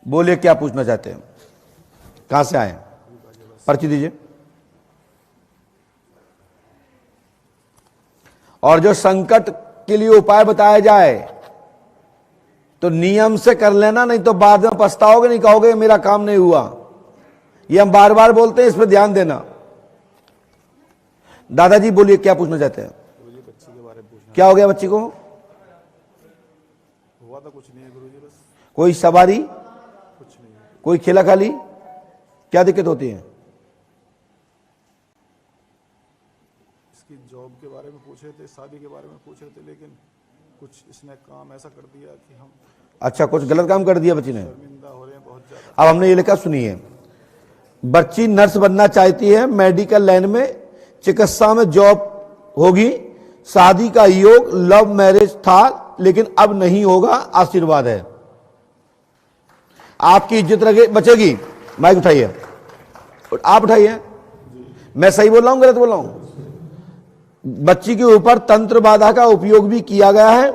बोलिए क्या पूछना चाहते हैं, कहां से आए? पर्ची दीजिए। और जो संकट के लिए उपाय बताया जाए तो नियम से कर लेना, नहीं तो बाद में पछताओगे, नहीं कहोगे मेरा काम नहीं हुआ। ये हम बार बार बोलते हैं, इस पर ध्यान देना। दादाजी बोलिए क्या पूछना चाहते हैं? बच्ची के बारे में पूछना। क्या हो गया बच्ची को? हुआ तो कुछ नहीं है गुरुजी, बस कोई सवारी, कुछ नहीं है। कोई खेला खाली, क्या दिक्कत होती है? इसकी जॉब के बारे में पूछ रहे थे, शादी के बारे में पूछ रहे थे, लेकिन कुछ इसने काम ऐसा कर दिया कि हम अच्छा, कुछ गलत काम कर दिया बच्ची ने। शर्मिंदा हो रहे हैं बहुत ज्यादा। अब हमने ये लिखा, सुनिए। बच्ची नर्स बनना चाहती है, मेडिकल लाइन में, चिकित्सा में जॉब होगी, शादी का योग, लव मैरिज था लेकिन अब नहीं होगा, आशीर्वाद है। आपकी इज्जत रखे बचेगी। माइक उठाइए, आप उठाइए। मैं सही बोल रहा हूं, गलत बोल रहा हूं? बच्ची के ऊपर तंत्र बाधा का उपयोग भी किया गया है,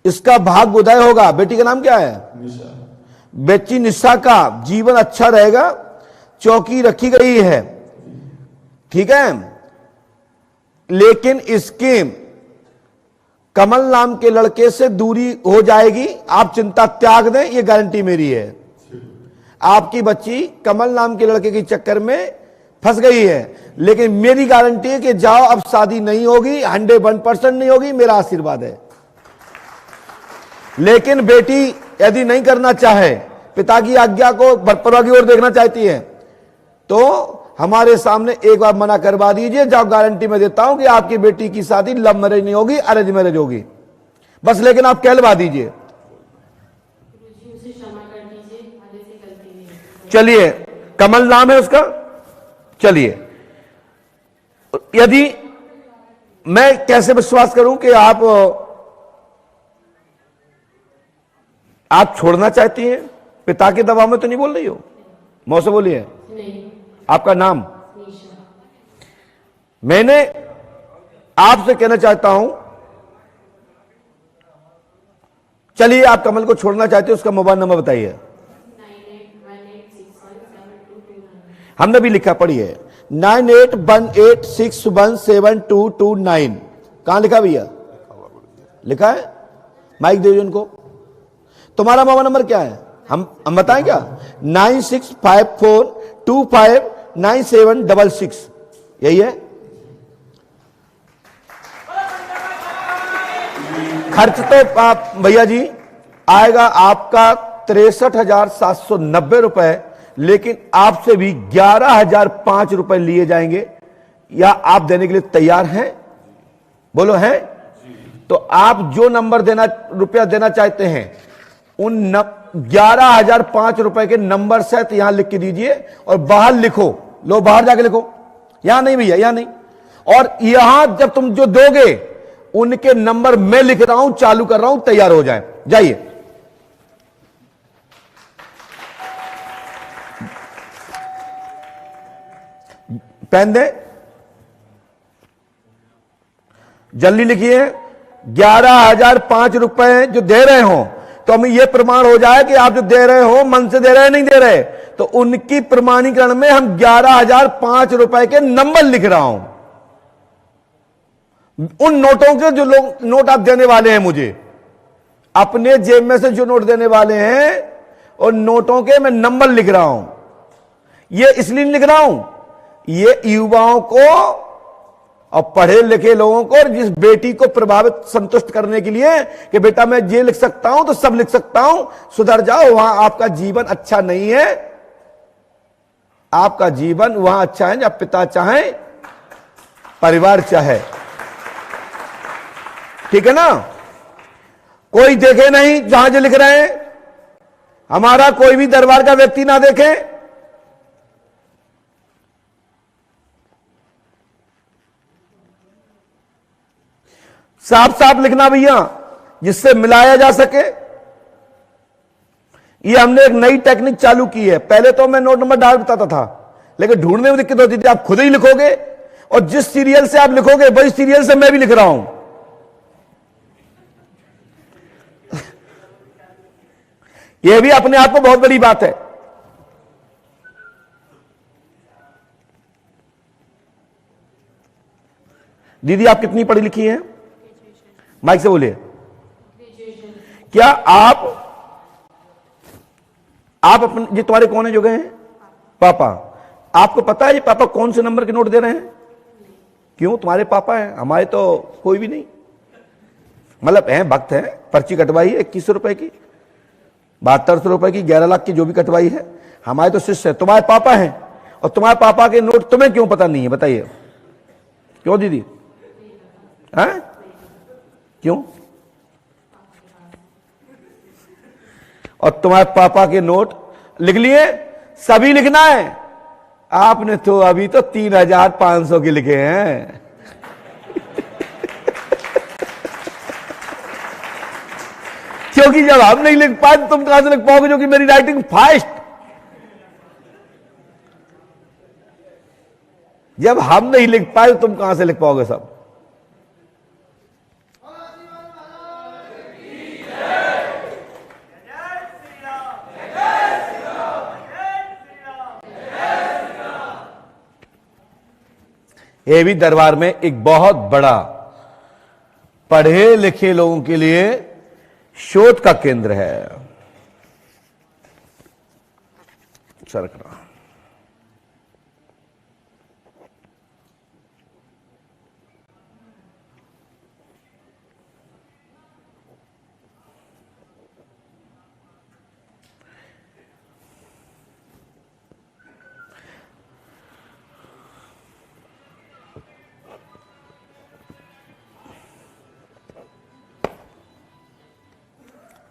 इसका भाग्य उदय होगा। बेटी का नाम क्या है? बेटी निशा का जीवन अच्छा रहेगा, चौकी रखी गई है, ठीक है। लेकिन इसके कमल नाम के लड़के से दूरी हो जाएगी, आप चिंता त्याग दें, ये गारंटी मेरी है। आपकी बच्ची कमल नाम के लड़के के चक्कर में फंस गई है, लेकिन मेरी गारंटी है कि जाओ, अब शादी नहीं होगी, 101% नहीं होगी, मेरा आशीर्वाद है। लेकिन बेटी यदि नहीं करना चाहे, पिता की आज्ञा को बरपरवाह की ओर देखना चाहती है, तो हमारे सामने एक बार मना करवा दीजिए। जब गारंटी मैं देता हूं कि आपकी बेटी की शादी लव मैरिज नहीं होगी, अरेंज मैरिज होगी, बस। लेकिन आप कहलवा दीजिए। चलिए, कमल नाम है उसका। चलिए, यदि मैं कैसे विश्वास करूं कि आप छोड़ना चाहती हैं? पिता के दबाव में तो नहीं बोल रही हो? मौसे बोलिए। नहीं। आपका नाम? निशा। मैंने आपसे कहना चाहता हूं, चलिए आप कमल को छोड़ना चाहते हो, उसका मोबाइल नंबर बताइए। 9818617229। हमने भी लिखा, पढ़िए। 9818617229। कहां लिखा भैया? लिखा है? माइक दे दो उनको। तुम्हारा मोबाइल नंबर क्या है? हम बताएं क्या? 9654259766। यही है। खर्च तो आप भैया जी आएगा आपका 63,790 रुपए, लेकिन आपसे भी 11,005 रुपए लिए जाएंगे। या आप देने के लिए तैयार हैं? बोलो हैं? तो आप जो नंबर रुपया देना चाहते हैं, उन 11,005 रुपए के नंबर से यहां लिख के दीजिए और बाहर लिखो। लो बाहर जाके लिखो, यहां नहीं भैया, यहां नहीं। और यहां जब तुम जो दोगे उनके नंबर मैं लिख रहा हूं, चालू कर रहा हूं, तैयार हो जाए। जाइए। पेन दे, जल्दी लिखिए। 11,005 रुपए जो दे रहे हो, तो हमें यह प्रमाण हो जाए कि आप जो दे रहे हो मन से दे रहे हैं, नहीं दे रहे, तो उनकी प्रमाणीकरण में हम 11,005 रुपए के नंबर लिख रहा हूं। उन नोटों के जो लोग नोट आप देने वाले हैं मुझे, अपने जेब में से जो नोट देने वाले हैं, उन नोटों के मैं नंबर लिख रहा हूं। ये इसलिए नहीं लिख रहा हूं, ये युवाओं को और पढ़े लिखे लोगों को, जिस बेटी को प्रभावित संतुष्ट करने के लिए कि बेटा मैं ये लिख सकता हूं तो सब लिख सकता हूं, सुधर जाओ। वहां आपका जीवन अच्छा नहीं है। आपका जीवन वहां अच्छा है जब पिता चाहे, परिवार चाहे, ठीक है ना। कोई देखे नहीं जहां जो लिख रहे हैं, हमारा कोई भी दरबार का व्यक्ति ना देखे। साफ साफ लिखना भैया, जिससे मिलाया जा सके। ये हमने एक नई टेक्निक चालू की है। पहले तो मैं नोट नंबर डाल बताता था, लेकिन ढूंढने में दिक्कत होती थी। आप खुद ही लिखोगे, और जिस सीरियल से आप लिखोगे वही सीरियल से मैं भी लिख रहा हूं। यह भी अपने आप को बहुत बड़ी बात है। दीदी आप कितनी पढ़ी लिखी हैं? माइक से बोलिए। क्या आप अपने, ये तुम्हारे कौन है जो गए हैं? पापा। आपको पता है ये पापा कौन से नंबर के नोट दे रहे हैं? क्यों? तुम्हारे पापा हैं, हमारे तो कोई भी नहीं। मतलब हैं, भक्त हैं, पर्ची कटवाई है 2100 रुपए की, 7200 रुपए की, 11 लाख की जो भी कटवाई है। हमारे तो शिष्य है, तुम्हारे पापा हैं, और तुम्हारे पापा के नोट तुम्हें क्यों पता नहीं है? बताइए क्यों दीदी? हैं? क्यों? और तुम्हारे पापा के नोट लिख लिए? सभी लिखना है। आपने तो अभी तो 3500 के लिखे हैं। क्योंकि जब हम नहीं लिख पाए तो तुम कहां से लिख पाओगे, जो कि मेरी राइटिंग फास्ट। जब हम नहीं लिख पाए तो तुम कहां से लिख पाओगे सब? ये भी दरबार में एक बहुत बड़ा पढ़े लिखे लोगों के लिए शोध का केंद्र है। सरकरा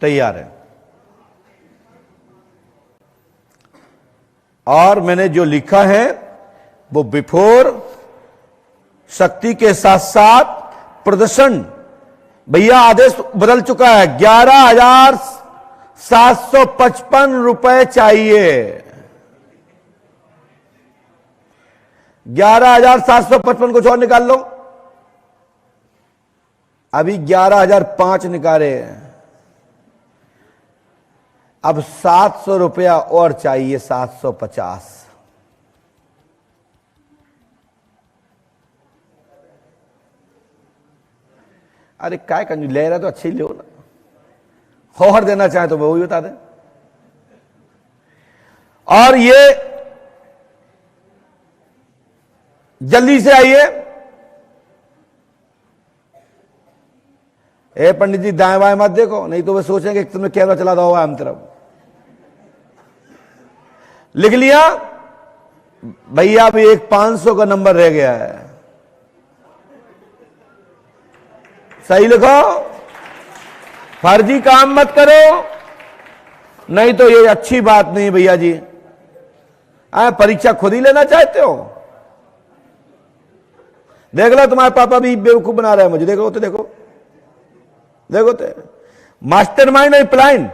तैयार है। और मैंने जो लिखा है वो बिफोर शक्ति के साथ साथ प्रदर्शन, भैया आदेश बदल चुका है। 11,755 रुपए चाहिए। 11,755 कुछ और निकाल लो। अभी 11,005 निकाले, अब 700 रुपया और चाहिए, 750। अरे काय कंजूस ले रहा तो अच्छी लो ना, और देना चाहे तो वो भी बता दे। और ये जल्दी से आइए। ए पंडित जी दाएं बाएं मत देखो, नहीं तो वे सोचेंगे कि तुमने कैमरा चला दो हम तरफ। लिख लिया भैया? अभी एक 500 का नंबर रह गया है। सही लिखो, फर्जी काम मत करो, नहीं तो ये अच्छी बात नहीं भैया जी। परीक्षा खुद ही लेना चाहते हो? देख लो तुम्हारे पापा भी बेवकूफ बना रहे हैं मुझे। देखो तो देखो देखो तो मास्टरमाइंड और प्लान।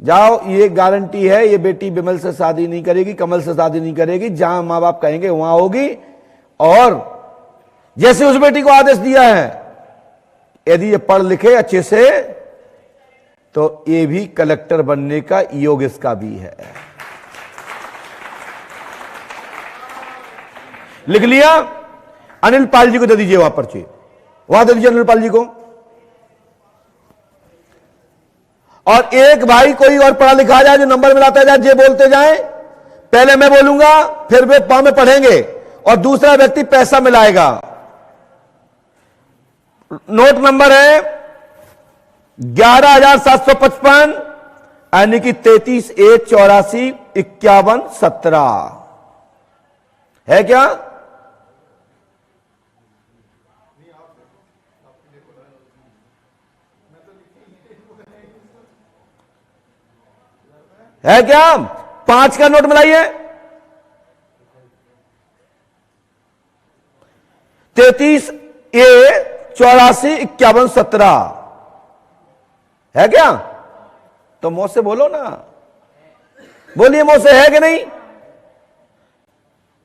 जाओ, ये गारंटी है, ये बेटी बिमल से शादी नहीं करेगी, कमल से शादी नहीं करेगी। जहां मां बाप कहेंगे वहां होगी। और जैसे उस बेटी को आदेश दिया है, यदि ये पढ़ लिखे अच्छे से तो ये भी कलेक्टर बनने का योग इसका भी है। लिख लिया? अनिल पाल जी को दे दीजिए वहां पर्ची, वहां दे दीजिए अनिल पाल जी को। और एक भाई कोई और पढ़ा लिखा जाए जो नंबर मिलाता जाए, जे बोलते जाए। पहले मैं बोलूंगा, फिर वे पांव में पढ़ेंगे और दूसरा व्यक्ति पैसा मिलाएगा। नोट नंबर है 11,755, यानी कि 33,184,51,17 है क्या? है क्या? 5 का नोट मिलाइए। 33,A,84,51,17 है क्या? तो मुंह से बोलो ना, बोलिए मुंह से, है कि नहीं?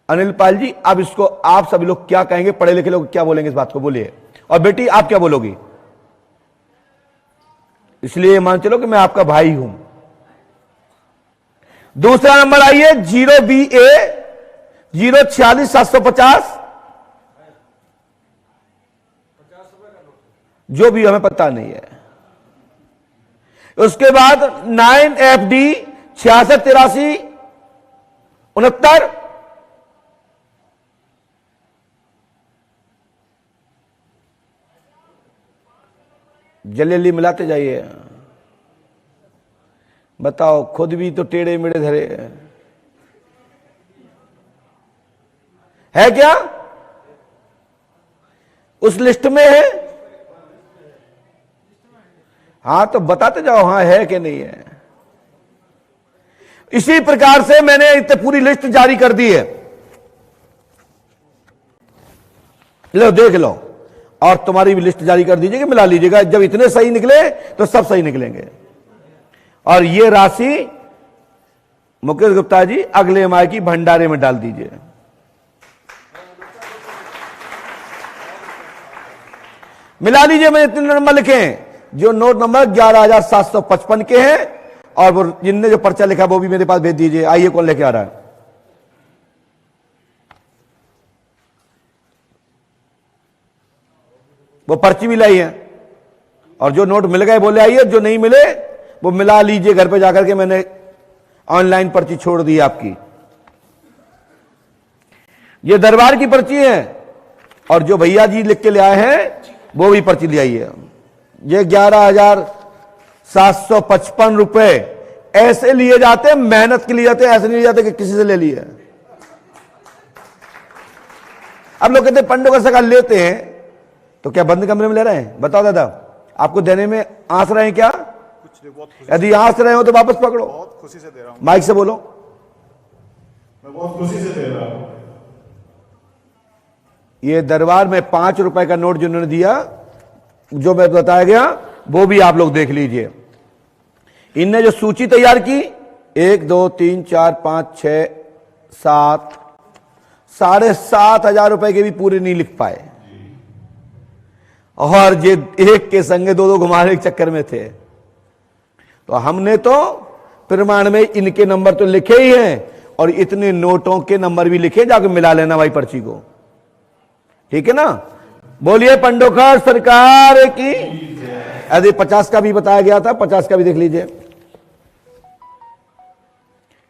अनिल पाल जी, अब इसको आप सभी लोग क्या कहेंगे? पढ़े लिखे लोग क्या बोलेंगे इस बात को? बोलिए। और बेटी आप क्या बोलोगी? इसलिए मान चलो कि मैं आपका भाई हूं। दूसरा नंबर आइए 0BA 046,750, जो भी हमें पता नहीं है। उसके बाद 9FD 668369, जल्दी जल्दी मिलाते जाइए। बताओ, खुद भी तो टेढ़े मेढ़े धरे है क्या? उस लिस्ट में है? हां तो बताते जाओ, हां है कि नहीं है। इसी प्रकार से मैंने इतने पूरी लिस्ट जारी कर दी है, लो देख लो, और तुम्हारी भी लिस्ट जारी कर दीजिएगा, मिला लीजिएगा। जब इतने सही निकले तो सब सही निकलेंगे। और ये राशि मुकेश गुप्ता जी अगले माह की भंडारे में डाल दीजिए। मिला लीजिए। मैंने इतने नंबर लिखे हैं, जो नोट नंबर 11,755 के हैं, और वो जिनने जो पर्चा लिखा वो भी मेरे पास भेज दीजिए। आइए, कौन लेके आ रहा है? वो पर्ची भी लाई है, और जो नोट मिल गए बोले आइए, जो नहीं मिले वो मिला लीजिए घर पे जाकर के। मैंने ऑनलाइन पर्ची छोड़ दी आपकी। ये दरबार की पर्ची है, और जो भैया जी लिख के ले आए हैं वो भी पर्ची ले आई है। ये 11,755 रुपए ऐसे लिए जाते हैं, मेहनत के लिए जाते हैं, ऐसे नहीं लिए जाते कि किसी से ले लिए। अब लोग कहते हैं पंडों का सगाल लेते हैं, तो क्या बंद कमरे में ले रहे हैं? बताओ दादा, आपको देने में आंस रहे हैं क्या? कुछ नहीं, बहुत खुशी, यदि आंस रहे हो तो वापस पकड़ो। बहुत खुशी से दे रहा हूं। माइक से बोलो। मैं बहुत खुशी से दे रहा हूं। ये दरबार में 5 रुपए का नोट जिन्होंने दिया, जो मैं बताया गया, वो भी आप लोग देख लीजिए। इनने जो सूची तैयार की, 1 2 3 4 5 6 7, 7,500 रुपए के भी पूरे नहीं लिख पाए, और ये एक के संगे 2-2 घुमाने के चक्कर में थे। तो हमने तो प्रमाण में इनके नंबर तो लिखे ही हैं, और इतने नोटों के नंबर भी लिखे, जाके मिला लेना भाई पर्ची को, ठीक है ना? बोलिए पंडोखर सरकार की। यदि 50 का भी बताया गया था, 50 का भी देख लीजिए।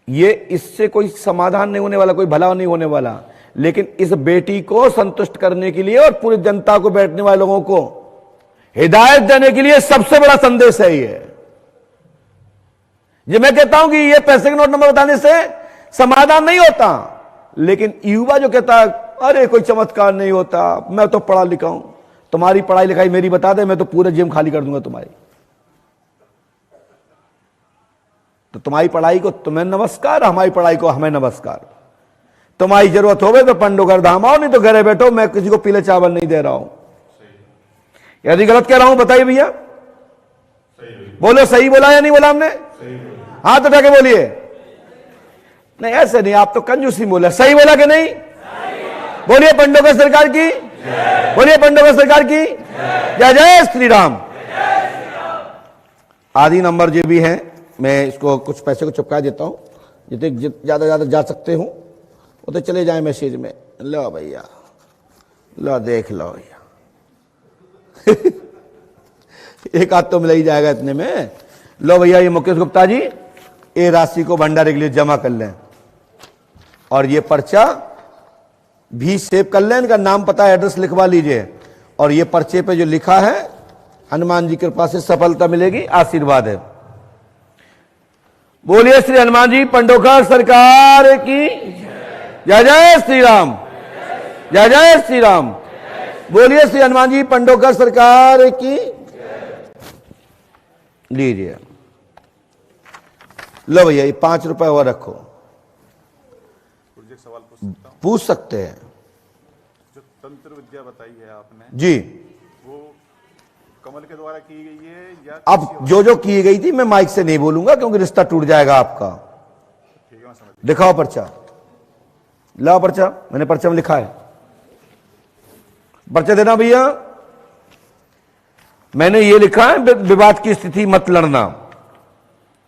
ये इससे कोई समाधान नहीं होने वाला, कोई भला नहीं होने वाला, लेकिन इस बेटी को संतुष्ट करने के लिए और पूरी जनता को, बैठने वाले लोगों को हिदायत देने के लिए सबसे बड़ा संदेश है ये मैं कहता हूं कि ये पैसे के नोट नंबर बताने से समाधान नहीं होता, लेकिन युवा जो कहता है अरे कोई चमत्कार नहीं होता, मैं तो पढ़ा लिखा हूं, तुम्हारी पढ़ाई लिखाई मेरी बता दे, मैं तो पूरे जिम खाली कर दूंगा तुम्हारी। तो तुम्हारी पढ़ाई को तुम्हें नमस्कार, हमारी पढ़ाई को हमें नमस्कार। तुम्हारी जरूरत होवे तो पंडोकर धाम आओ, नहीं तो घरे बैठो, मैं किसी को पीले चावल नहीं दे रहा हूं। यदि गलत कह रहा हूं बताइए भैया, बोलो सही बोला या नहीं बोला हमने? हाथ उठा के बोलिए। नहीं ऐसे नहीं, आप तो कंजूसी बोला। सही बोला कि नहीं? बोलिए पंडोकर सरकार की, बोलिए पंडोकर सरकार की जय जय श्री राम। आदि नंबर जो भी है, मैं इसको कुछ पैसे को चिपका देता हूं, जितने ज्यादा जा सकते हूं वो तो चले जाए मैसेज में। लो भैया, लो देख लो भैया एक हाथ तो मिल ही जाएगा इतने में। लो भैया, ये मुकेश गुप्ता जी ये राशि को भंडारे के लिए जमा कर लें, और ये पर्चा भी सेव कर लें, इनका नाम पता एड्रेस लिखवा लीजिए, और ये पर्चे पे जो लिखा है हनुमान जी की कृपा से सफलता मिलेगी, आशीर्वाद है। बोलिए श्री हनुमान जी पंडोकर सरकार की जय जय श्री राम, जय जय श्री राम। बोलिए श्री हनुमान जी पंडोकर सरकार की। लीजिए, लो भैया ये 5 रुपए और रखो। सवाल पूछ सकता हूं? पूछ सकते हैं। जो तंत्र विद्या बताई है आपने जी, वो कमल के द्वारा की गई है या अब जो की गई थी मैं माइक से नहीं बोलूंगा क्योंकि रिश्ता टूट जाएगा आपका। ठीक है, मैं समझ। दिखाओ पर्चा, लाओ पर्चा, मैंने पर्चा में लिखा है। पर्चा देना भैया। मैंने ये लिखा है विवाद की स्थिति मत लड़ना।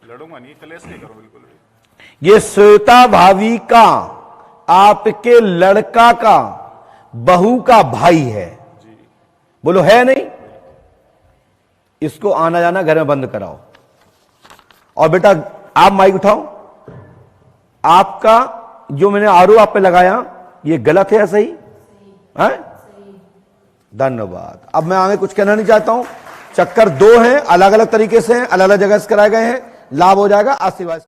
लड़ूंगा नहीं, कलेश नहीं करो बिल्कुल भी। ये श्वेता भाभी का, आपके लड़का का, बहू का भाई है। बोलो है नहीं? इसको आना जाना घर में बंद कराओ। और बेटा आप माइक उठाओ। आपका जो मैंने आरोप आप पे लगाया ये गलत है या सही है? धन्यवाद। अब मैं आगे कुछ कहना नहीं चाहता हूं। चक्कर 2 हैं, अलग अलग तरीके से हैं, अलग अलग जगह से कराए गए हैं। लाभ हो जाएगा। आशीर्वाद।